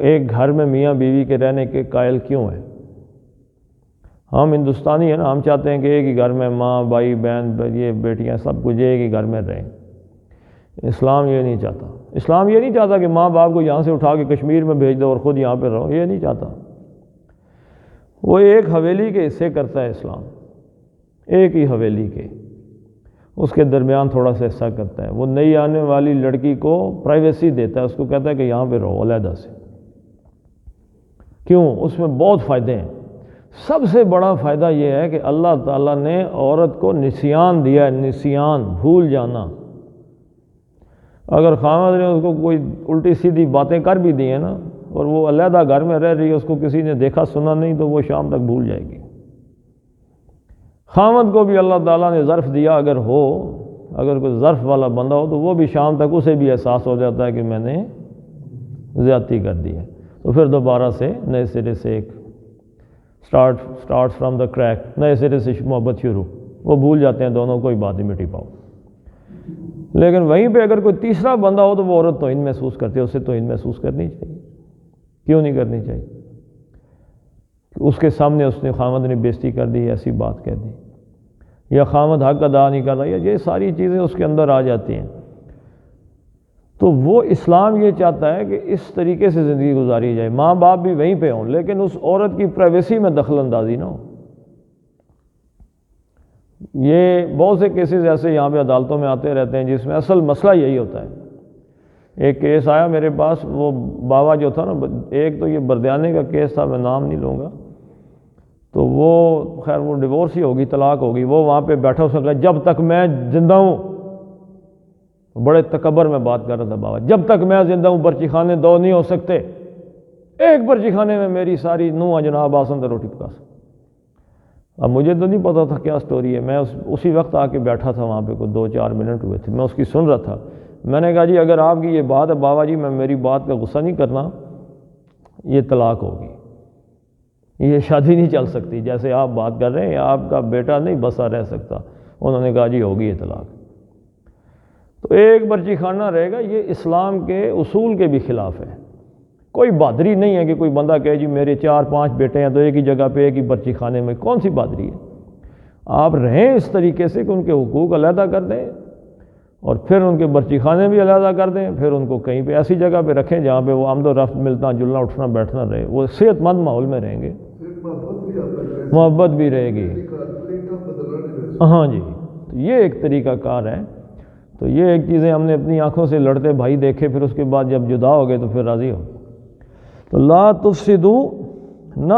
ایک گھر میں میاں بیوی کے رہنے کے قائل کیوں ہیں؟ ہم ہندوستانی ہیں نا، ہم چاہتے ہیں کہ ایک ہی گھر میں ماں بھائی بہن یہ بیٹیاں سب کچھ ایک ہی گھر میں رہیں۔ اسلام یہ نہیں چاہتا۔ اسلام یہ نہیں چاہتا کہ ماں باپ کو یہاں سے اٹھا کے کشمیر میں بھیج دو اور خود یہاں پہ رہو، یہ نہیں چاہتا۔ وہ ایک حویلی کے حصے کرتا ہے اسلام، ایک ہی حویلی کے، اس کے درمیان تھوڑا سا حصہ کرتا ہے۔ وہ نئی آنے والی لڑکی کو پرائیویسی دیتا ہے، اس کو کہتا ہے کہ یہاں پہ رہو علیحدہ سے۔ کیوں؟ اس میں بہت فائدے ہیں۔ سب سے بڑا فائدہ یہ ہے کہ اللہ تعالیٰ نے عورت کو نسیان دیا ہے، نسیان، بھول جانا۔ اگر خاوند نے اس کو کوئی الٹی سیدھی باتیں کر بھی دی ہیں نا، اور وہ علیحدہ گھر میں رہ رہی ہے، اس کو کسی نے دیکھا سنا نہیں، تو وہ شام تک بھول جائے گی۔ خاوند کو بھی اللہ تعالیٰ نے ظرف دیا، اگر کوئی ظرف والا بندہ ہو تو وہ بھی شام تک اسے بھی احساس ہو جاتا ہے کہ میں نے زیادتی کر دی ہے، تو پھر دوبارہ سے نئے سرے سے ایک اسٹارٹ فرام دا کریک، نئے سرے سے محبت شروع، وہ بھول جاتے ہیں دونوں، کوئی بات ہی مٹی پاؤ۔ لیکن وہیں پہ اگر کوئی تیسرا بندہ ہو تو وہ عورت توہین محسوس کرتی ہے، اسے توہین محسوس کرنی چاہیے۔ کیوں نہیں کرنی چاہیے؟ اس کے سامنے اس نے خاوند نے بےزتی کر دی، ایسی بات کہہ دی، یا خاوند حق ادا نہیں کر رہا، یا یہ ساری چیزیں اس کے اندر آ جاتی ہیں۔ تو وہ اسلام یہ چاہتا ہے کہ اس طریقے سے زندگی گزاری جائے، ماں باپ بھی وہیں پہ ہوں، لیکن اس عورت کی پرائیویسی میں دخل اندازی نہ ہو۔ یہ بہت سے کیسز ایسے یہاں پہ عدالتوں میں آتے رہتے ہیں جس میں اصل مسئلہ یہی ہوتا ہے۔ ایک کیس آیا میرے پاس، وہ بابا جو تھا نا، ایک تو یہ بردیانے کا کیس تھا، میں نام نہیں لوں گا، تو وہ خیر وہ ڈیورس ہی ہوگی، طلاق ہوگی، وہ وہاں پہ بیٹھا، اس نے کہا جب تک میں زندہ ہوں، بڑے تکبر میں بات کر رہا تھا بابا، جب تک میں زندہ ہوں برچی خانے دو نہیں ہو سکتے، ایک برچی خانے میں میری ساری نوح جناب آسن روٹی پکا سکتے۔ اب مجھے تو نہیں پتا تھا کیا سٹوری ہے، میں اسی وقت آ کے بیٹھا تھا وہاں پہ، کوئی 2-4 منٹ ہوئے تھے، میں اس کی سن رہا تھا۔ میں نے کہا جی اگر آپ کی یہ بات ہے بابا جی، میں میری بات کا غصہ نہیں کرنا، یہ طلاق ہوگی، یہ شادی نہیں چل سکتی، جیسے آپ بات کر رہے ہیں آپ کا بیٹا نہیں بسا رہ سکتا۔ انہوں نے کہا جی ہوگی یہ طلاق۔ تو ایک برچی خانہ رہے گا، یہ اسلام کے اصول کے بھی خلاف ہے۔ کوئی بہادری نہیں ہے کہ کوئی بندہ کہے جی میرے 4-5 بیٹے ہیں تو ایک ہی جگہ پہ ایک ہی برچی خانے میں، کون سی بہادری ہے؟ آپ رہیں اس طریقے سے کہ ان کے حقوق علیحدہ کر دیں، اور پھر ان کے برچی خانے بھی علیحدہ کر دیں، پھر ان کو کہیں پہ ایسی جگہ پہ رکھیں جہاں پہ وہ آمد و رفت، ملنا جلنا اٹھنا بیٹھنا رہے، وہ صحت مند ماحول میں رہیں گے، محبت بھی رہے گی۔ ہاں جی، تو یہ ایک طریقہ کار ہے۔ تو یہ ایک چیزیں ہم نے اپنی آنکھوں سے لڑتے بھائی دیکھے، پھر اس کے بعد جب جدا ہو گئے تو پھر راضی ہو۔ تو لا تفسدوا